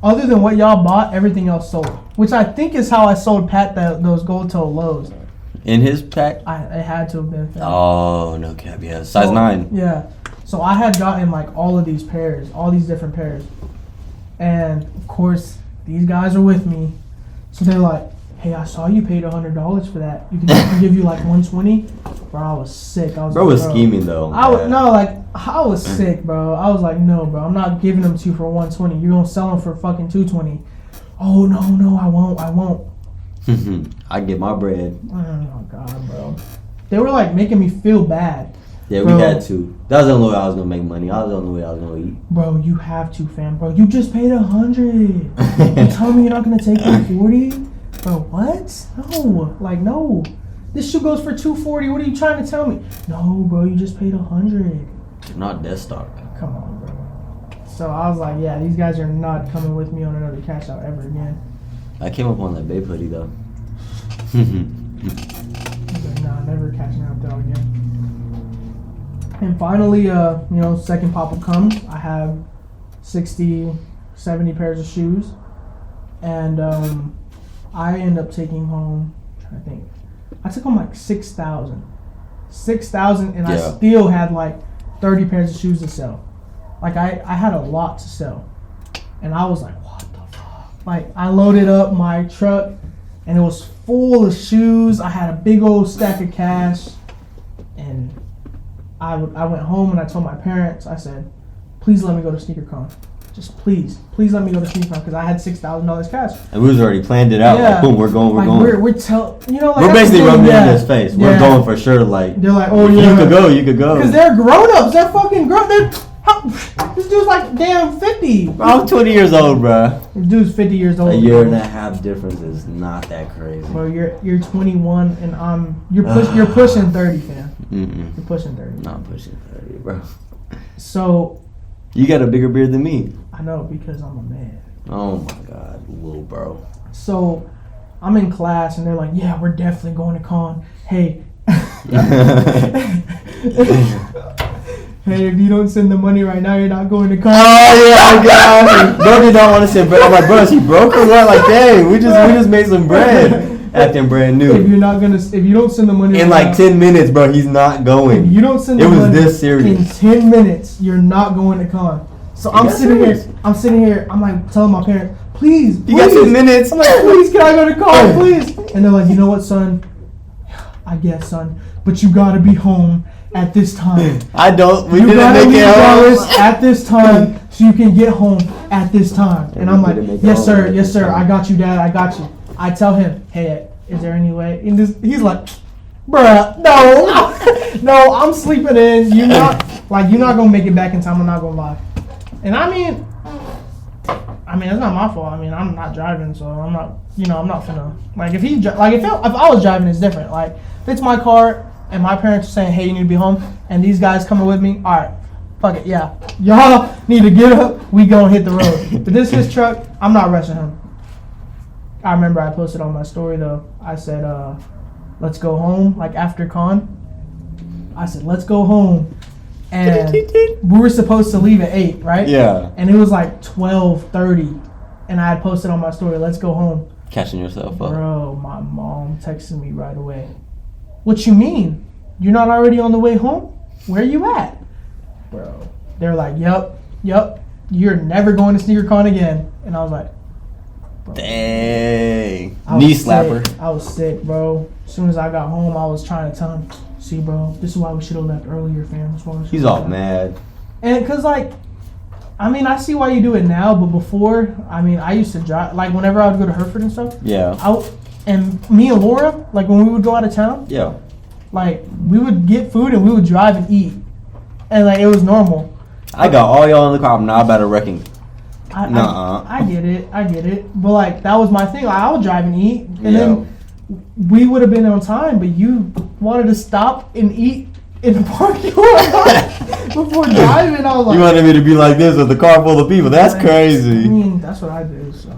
Other than what y'all bought, everything else sold. Which I think is how I sold Pat those gold toe lows. In his pack? It had to have been. Oh, no cap. Yeah, size 9. Yeah. So I had gotten like all of these pairs, all these different pairs. And of course, these guys are with me. So they're like, hey, I saw you paid $100 for that. You can give you like $120. Bro, I was sick. I was Bro like, was scheming though. I was sick, bro. I was like, no, bro, I'm not giving them to you for $120. You're gonna sell them for fucking $220. Oh no, I won't. I get my bread. Oh god, bro. They were like making me feel bad. Yeah, bro, we had to. That was the only way I was gonna make money. I was the only way I was gonna eat. Bro, you have to, fam. Bro, you just paid $100. You tell me you're not gonna take $40? Bro, what? No. This shoe goes for $240. What are you trying to tell me? No, bro, you just paid $100. Not Death Star. Come on, bro. So I was like, yeah, these guys are not coming with me on another cash out ever again. I came up on that Babe hoodie though. Like, nah, never catching out though again. And finally, second pop-up comes. I have 60, 70 pairs of shoes. And I end up taking home, I'm trying to think, I took home like 6,000. 6,000, and I still had like 30 pairs of shoes to sell. Like I had a lot to sell. And I was like, what the fuck? Like I loaded up my truck and it was full of shoes. I had a big old stack of cash. And I went home and I told my parents, I said, please let me go to SneakerCon. Just please let me go to SneakerCon because I had $6,000 cash. And we was already planned it out. Yeah. Like, boom, we're going. We're basically rubbing it in his face. We're going for sure. Like they're like, oh yeah, you could go. Because they're grown ups. They're fucking grown. This dude's like damn 50. I'm 20 years old, bro. This dude's 50 years old. A year and a half difference is not that crazy. Bro, you're 21 and you're pushing 30, fam. You're pushing 30. Not pushing 30, bro. So you got a bigger beard than me. I know because I'm a man. Oh my god, little bro. So I'm in class and they're like, yeah, we're definitely going to con. Hey. Hey, if you don't send the money right now, you're not going to con. Oh yeah, God. Bro, you don't want to send bread. I'm like, bro, is he broke or what? Like, dang, we just made some bread. Acting brand new. If you don't send the money in right like 10 minutes, bro, he's not going. If you don't send the money, it was this serious. In 10 minutes, you're not going to con. So I'm sitting here. I'm like telling my parents, please. You got 10 minutes. I'm like, please, can I go to con, please? And they're like, you know what, son? I guess, son, but you gotta be home at this time. I don't. We you didn't make it home at this time, so you can get home at this time. And I'm like, yes, sir. I got you, Dad. I got you. I tell him, hey, is there any way? And he's like, bruh, no, I'm sleeping in. You're not gonna make it back in time. I'm not gonna lie. And I mean, it's not my fault. I mean, I'm not driving, so I'm not finna like if if I was driving, it's different. Like if it's my car and my parents are saying, hey, you need to be home, and these guys coming with me, all right, fuck it, yeah, y'all need to get up. We gonna hit the road. But this is his truck. I'm not rushing him. I remember I posted on my story though. I said, let's go home. Like after con, I said, let's go home. And we were supposed to leave at 8, right? Yeah. And it was like 12:30, and I had posted on my story, let's go home. Catching yourself up. Bro, my mom texted me right away. What you mean? You're not already on the way home? Where you at? Bro. They're like, yep. You're never going to SneakerCon again. And I was like, bro. Dang. Knee slapper. I was sick, bro. As soon as I got home, I was trying to tell him, see, bro, this is why we should have left earlier, fam. He's all mad. And because, like, I see why you do it now, but before, I used to drive, like, whenever I would go to Hereford and stuff. Yeah. And me and Laura, like, when we would go out of town. Yeah. Like, we would get food and we would drive and eat. And, like, it was normal. I got all y'all in the car. I'm not about to wrecking. I get it. But, like, that was my thing. Like, I would drive and eat. And then we would have been on time, but you wanted to stop and eat in the parking lot before driving. I was like, you wanted me to be like this with a car full of people. That's crazy. I mean, that's what I do. So.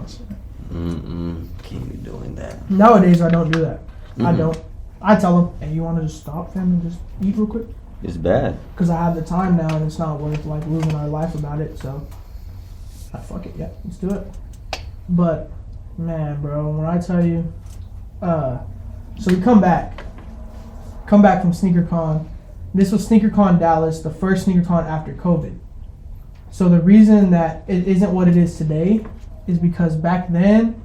Can't be doing that. Nowadays, I don't do that. I don't. I tell them, hey, you want to just stop them and just eat real quick? It's bad. Because I have the time now, and it's not worth, like, losing our life about it, so fuck it, yeah, let's do it. But, man, bro, when I tell you, so we come back from SneakerCon. This was SneakerCon Dallas, the first SneakerCon after COVID. So the reason that it isn't what it is today is because back then,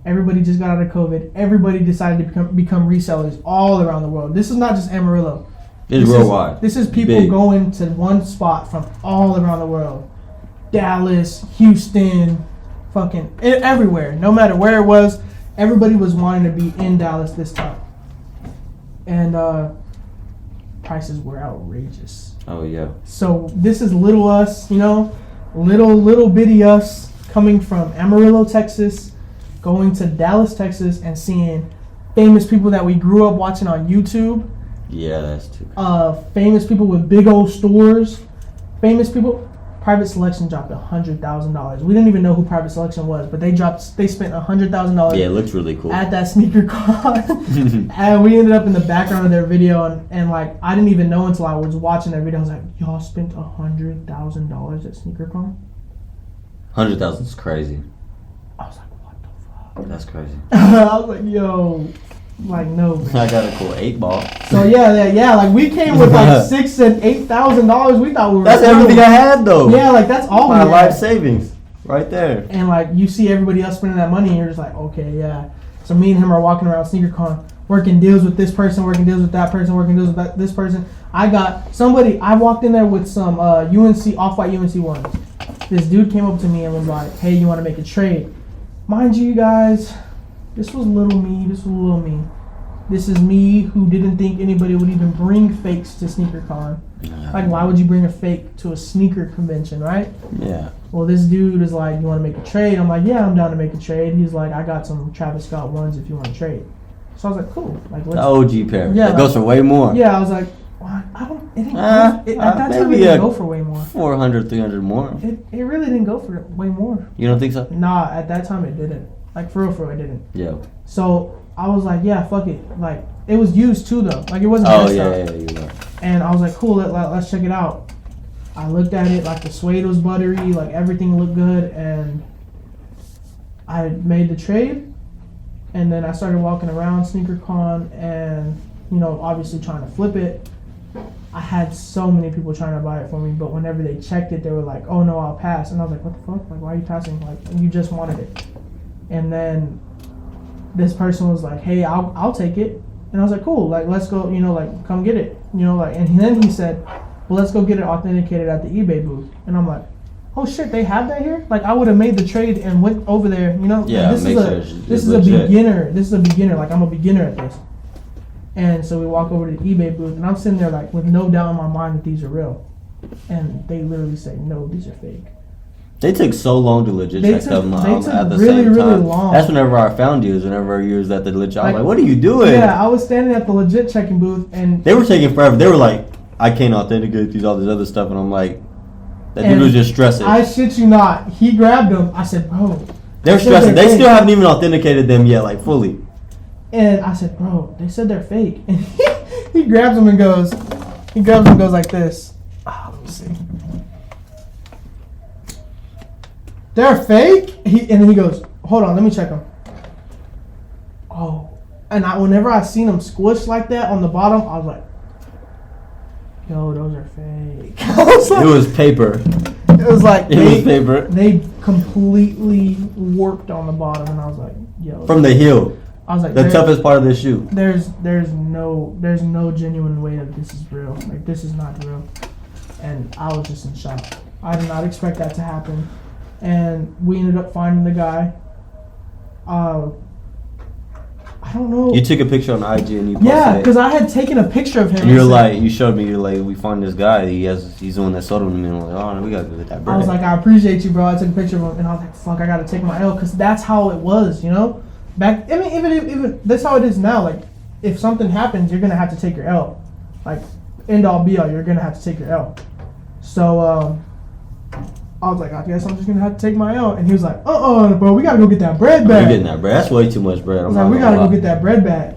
Everybody just got out of COVID. Everybody decided to become resellers all around the world. This is not just Amarillo. It's worldwide. This is people Big. going to one spot from all around the world. Dallas, Houston, fucking everywhere. No matter where it was, everybody was wanting to be in Dallas this time. And prices were outrageous. Oh yeah. So this is little us, little bitty us coming from Amarillo, Texas, going to Dallas, Texas, and seeing famous people that we grew up watching on YouTube. Yeah, that's too. Famous people with big old stores. Famous people. Private Selection dropped $100,000. We didn't even know who Private Selection was, but they spent $100,000. Yeah, it looks really cool. At that sneaker con. And we ended up in the background of their video, and like I didn't even know until I was watching their video. I was like, y'all spent $100,000 at sneaker con? 100,000 is crazy. I was like, what the fuck? That's crazy. I was like, yo, like no. I got a cool 8-ball. So yeah. Like we came with like $6,000 and $8,000. We thought we were. That's everything I had though. Yeah, like that's all my we life had. savings, right there. And like you see everybody else spending that money, and you're just like, okay, yeah. So me and him are walking around SneakerCon, working deals with this person, working deals with that person, working deals with this person. I walked in there with some UNC Off-White UNC ones. This dude came up to me and was like, hey, you want to make a trade? Mind you guys, this was little me. This is me who didn't think anybody would even bring fakes to SneakerCon. Yeah. Like, why would you bring a fake to a sneaker convention, right? Yeah. Well, this dude is like, you want to make a trade? I'm like, yeah, I'm down to make a trade. He's like, I got some Travis Scott ones if you want to trade. So I was like, cool. Like, let's. The OG pair. Yeah, That goes for way more. Yeah, I was like, well, I don't. It didn't. At that time, it maybe didn't go for way more. 400, 300 more. It really didn't go for way more. You don't think so? Nah, at that time it didn't. Like for real, it didn't. Yeah. So I was like, yeah, fuck it. Like it was used too though. Like it wasn't. Oh messed yeah, up. you're right. And I was like, cool, let's check it out. I looked at it, like the suede was buttery, like everything looked good, and I made the trade. And then I started walking around SneakerCon and, obviously trying to flip it. I had so many people trying to buy it for me, but whenever they checked it, they were like, oh no, I'll pass. And I was like, what the fuck? Like, why are you passing? Like, you just wanted it. And then this person was like, hey, I'll take it. And I was like, cool, like, let's go, come get it. And then he said, well, let's go get it authenticated at the eBay booth. And I'm like, oh shit, they have that here? Like, I would have made the trade and went over there, Yeah, this is a beginner. This is a beginner. Like, I'm a beginner at this. And so we walk over to the eBay booth, and I'm sitting there, like, with no doubt in my mind that these are real. And they literally say, no, these are fake. They took so long to legit check them at the really, same time. really long. That's whenever I found you. Whenever you was at the legit, I was Like, like, "What are you doing?" Yeah, I was standing at the legit checking booth, and they were taking forever. They were like, "I can't authenticate all this other stuff," and I'm like, "That dude and was just stressing." I shit you not. He grabbed them. I said, bro. They're stressing. They still haven't even authenticated them yet, like fully. And I said, bro, they said they're fake. And he grabs them and goes like this. Let me see. They're fake? And then he goes, hold on, let me check them. Oh. And whenever I seen them squished like that on the bottom, I was like, yo, those are fake. It was paper. It was like It was paper. They completely warped on the bottom, and I was like, yo. From the heel. I was like, the toughest part of the shoe. There's no genuine way that this is real. Like, this is not real. And I was just in shock. I did not expect that to happen. And we ended up finding the guy. I don't know. You took a picture on IG and you posted Yeah, it. because I had taken a picture of him. And you showed me, we found this guy. He's the one that sold him to me. And I'm like, oh, we gotta go get that bread. I was like, I appreciate you, bro. I took a picture of him, and I was like, fuck, I gotta take my L, because that's how it was, Back, I mean, even that's how it is now. Like, if something happens, you're gonna have to take your L. Like, end all be all, you're gonna have to take your L. So, I was like, I guess I'm just gonna have to take my L. And he was like, bro, we gotta go get that bread back. We're getting that bread. That's way too much bread. I was like, we gotta go get that bread back.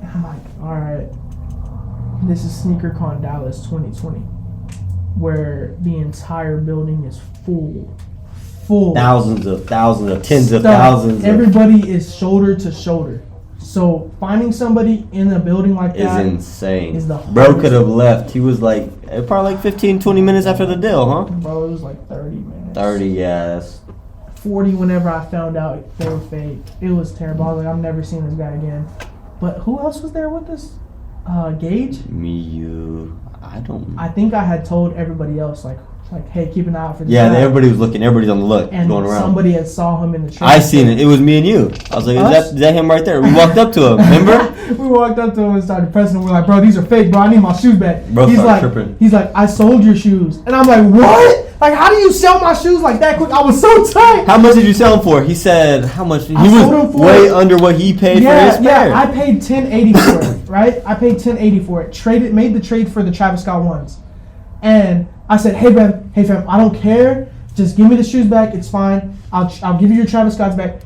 And I'm like, all right. This is SneakerCon Dallas 2020, where the entire building is full. Thousands of tens of thousands. Everybody is shoulder to shoulder. So finding somebody in a building like that is insane. Is the bro could have left. He was like probably like 15, 20 minutes after the deal, huh? Bro, it was like 30 minutes. 30, yeah. That's 40 whenever I found out they were fake. It was terrible. I was like, I'm never seeing this guy again. But who else was there with us? Gage? Me, you. I think I had told everybody else, like, hey, keep an eye out for this Yeah, guy. everybody was looking. Everybody's on the look, And going around. somebody had saw him in the train. I seen it. It was me and you. I was like, is that him right there? We walked up to him, remember? We walked up to him and started pressing him. We're like, bro, these are fake, bro. I need my shoes back. Bro started tripping. He's like, I sold your shoes. And I'm like, what? Like, how do you sell my shoes like that quick? I was so tight. How much did you sell them for? He said, how much? He sold was him for- way under what he paid for his pair. Yeah, I paid $10.80 for it, right? I paid $10.80 for it. Made the trade for the Travis Scott ones. And I said, hey fam, I don't care. Just give me the shoes back. It's fine. I'll give you your Travis Scotts back.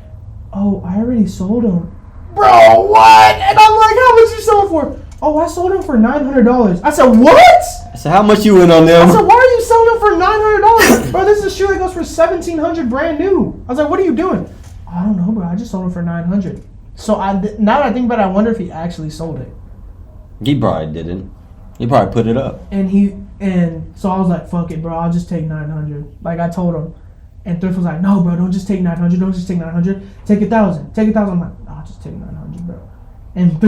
Oh, I already sold them. Bro, what? And I'm like, how much you sold them for? Oh, I sold them for $900. I said, what? So how much you went on them? I said, why are you selling them for $900? Bro, this is a shoe that goes for $1,700 brand new. I was like, what are you doing? I don't know, bro. I just sold them for $900. So now that I think about it, I wonder if he actually sold it. He probably didn't. He probably put it up. And so I was like, fuck it, bro. I'll just take $900. Like I told him. And Thrift was like, no, bro. Don't just take $900. Don't just take $900. Take $1,000. Take $1,000. I'm like, no, I'll just take $900, bro. And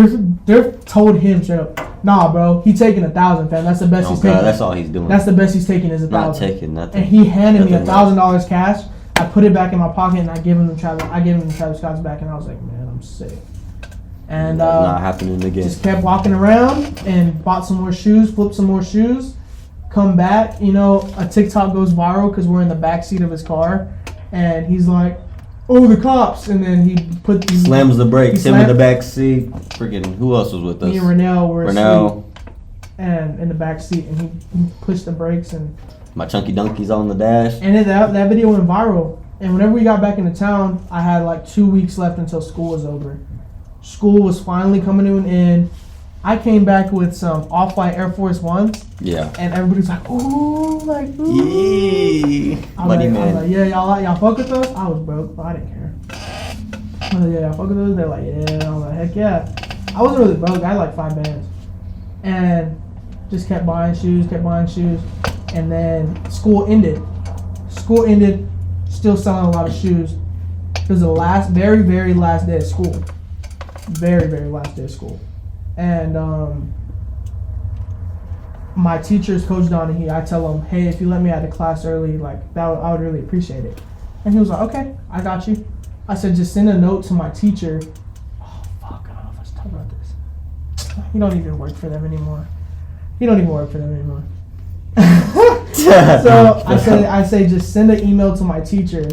Thrift told him straight up, nah, bro. He taking $1,000, fam. That's the best he's taking. That's all he's doing. That's the best he's taking is $1,000. Not taking nothing. And he handed me $1,000 cash. I put it back in my pocket and I gave him the Travis Scott's back, and I was like, man, I'm sick. And that's not happening again. Just kept walking around and bought some more shoes, flipped some more shoes, come back. You know, a TikTok goes viral because we're in the back seat of his car, and he's like, "Oh, the cops!" And then he slams the brakes. Him in the back seat. Freaking, who else was with us? Me and Renell were asleep, and in the back seat, and he pushed the brakes, and my chunky donkeys on the dash. And then that video went viral. And whenever we got back into town, I had like 2 weeks left until school was over. School was finally coming to an end. I came back with some Off-White Air Force Ones. Yeah. And everybody's like, ooh, like, ooh. Yeah. I was like, yeah, y'all fuck with those? I was broke, but I didn't care. I was like, yeah, y'all fuck with those? They're like, yeah. I was like, heck yeah. I wasn't really broke. I had like 5 bands. And just kept buying shoes. And then school ended. Still selling a lot of shoes. It was the very, very last day of school. Very, very last day of school. And my teacher's Coach Donahue. I tell him, hey, if you let me out of class early, like I would really appreciate it. And he was like, okay, I got you. I said, just send a note to my teacher. Oh fuck, I don't know if I should talk about this. He don't even work for them anymore. So I say just send an email to my teacher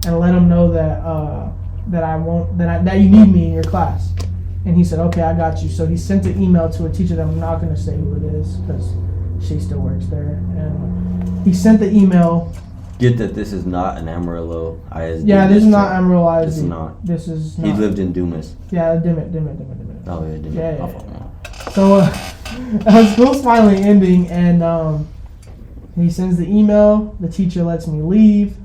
and let him know that you need me in your class. And he said, okay, I got you. So he sent an email to a teacher that I'm not going to say who it is because she still works there. And he sent the email. Get that this is not an Amarillo ISD. Yeah, this is not Amarillo ISD. This is not. This is not. He lived in Dumas. Yeah, dim it. Oh, yeah, Dumas. Yeah. So school's finally ending, and he sends the email. The teacher lets me leave.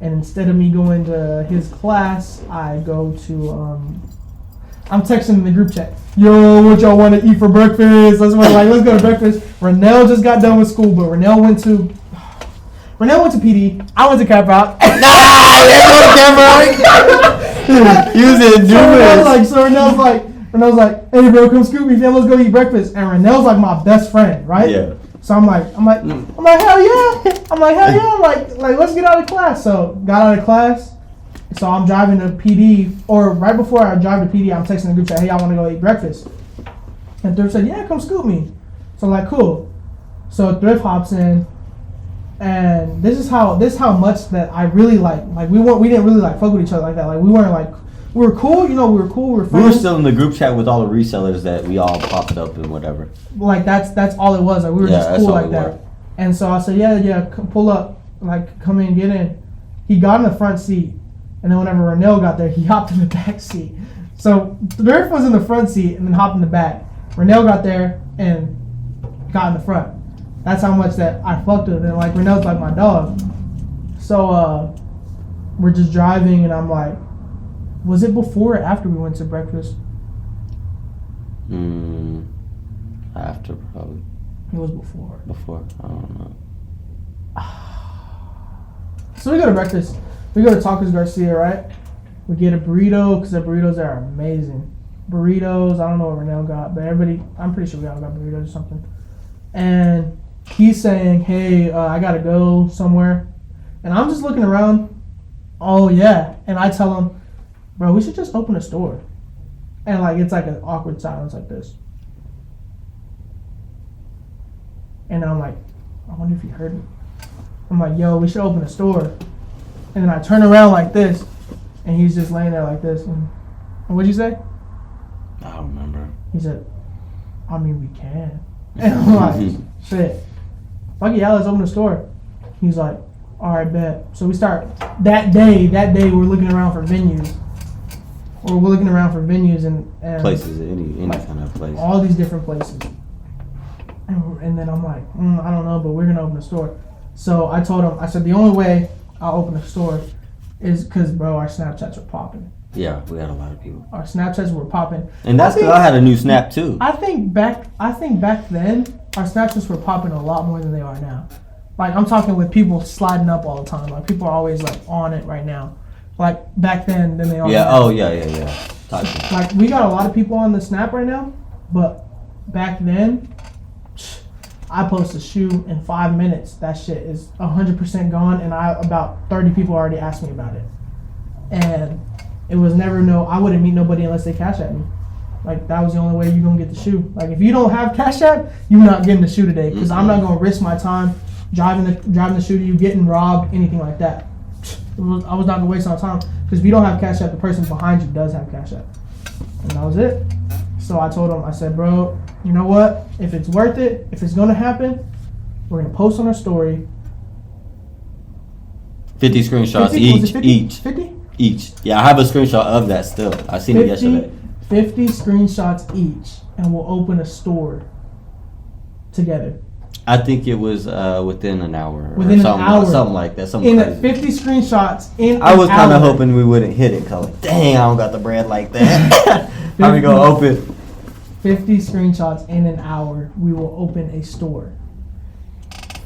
And instead of me going to his class, I go to, I'm texting in the group chat, yo, what y'all want to eat for breakfast? Let's go to breakfast. Renell just got done with school, but Renell went to PD. I went to Cap Out. He was in Dumas. So Renell's like, hey bro, come scoop me, fam, let's go eat breakfast. And Renell's like my best friend, right? Yeah. So I'm like, hell yeah. I'm like, let's get out of class. So got out of class. So I'm driving to PD, or right before I drive to PD, I'm texting the group chat, hey, I want to go eat breakfast. And Thrift said, yeah, come scoop me. So I'm like, cool. So Thrift hops in, and this is how much that I really like we didn't really like fuck with each other like that. Like we weren't like, we were cool, we were friends. We were still in the group chat with all the resellers that we all popped up and whatever. Like that's all it was. Like we were just cool like that. And so I said, yeah, pull up, like come in, get in. He got in the front seat, and then whenever Renell got there, he hopped in the back seat. So Thrift was in the front seat and then hopped in the back. Renell got there and got in the front. That's how much that I fucked with him. And like Renell's like my dog. So we're just driving, and I'm like, was it before or after we went to breakfast? After probably. It was before. Before, I don't know. So we go to breakfast. We go to Tacos Garcia, right? We get a burrito because the burritos there are amazing. Burritos, I don't know what Renell got, but everybody, I'm pretty sure we all got burritos or something. And he's saying, hey, I gotta go somewhere. And I'm just looking around. Oh, yeah. And I tell him, bro, we should just open a store. And like, it's like an awkward silence like this. And I'm like, I wonder if he heard me. I'm like, yo, we should open a store. And then I turn around like this, and he's just laying there like this. And what'd you say? I don't remember. He said, I mean, we can. And I'm like, shit. Fuck yeah, let's open a store. He's like, all right, bet. So we start, that day, we're looking around for venues. Or we're looking around for venues and Places, any like, kind of place. All these different places. And then I'm like, I don't know, but we're going to open a store. So I told him, I said, the only way I'll open a store is because, bro, our Snapchats were popping. Yeah, we had a lot of people. Our Snapchats were popping. And that's because I had a new Snap, too. I think back then, our Snapchats were popping a lot more than they are now. Like, I'm talking with people sliding up all the time. Like, people are always, like, on it right now. Like, back then than they are yeah, now. Oh, yeah. Like, we got a lot of people on the Snap right now, but back then, I post a shoe in 5 minutes. That shit is 100% gone, and about 30 people already asked me about it. And it was never I wouldn't meet nobody unless they Cash App me. Like, that was the only way you're going to get the shoe. Like, if you don't have Cash App, you're not getting the shoe today, because I'm not going to risk my time driving the shoe to you, getting robbed, anything like that. I was not going to waste my time, because if you don't have Cash App, the person behind you does have Cash App. And that was it. So I told him, I said, bro, you know what? If it's worth it, if it's going to happen, we're going to post on our story. 50 screenshots 50? Each. Yeah, I have a screenshot of that still. I seen it yesterday. 50 screenshots each, and we'll open a store together. I think it was within an hour. Within or something, an hour. Something like that. Something crazy. 50 screenshots in I was kind hour. of hoping we wouldn't hit it. Cause like, dang, I don't got the bread like that. How we gonna open? 50 screenshots in an hour, we will open a store.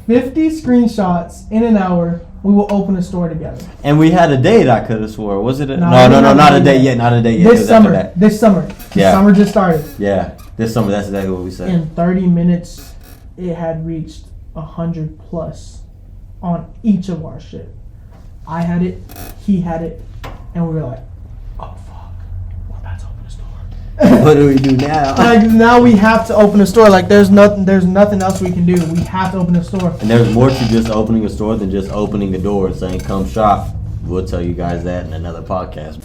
50 screenshots in an hour, we will open a store together. And we had a date, I could have swore. Was it a... No, not not a date yet. Not a date yet. This summer. This summer just started. Yeah, this summer, that's exactly what we said. In 30 minutes, it had reached 100 plus on each of our shit. I had it, he had it, and we were like, oh fuck, we're about to open a store. What do we do now? Like, now we have to open a store. Like, there's nothing else we can do. We have to open a store. And there's more to just opening a store than just opening the door and saying, come shop. We'll tell you guys that in another podcast.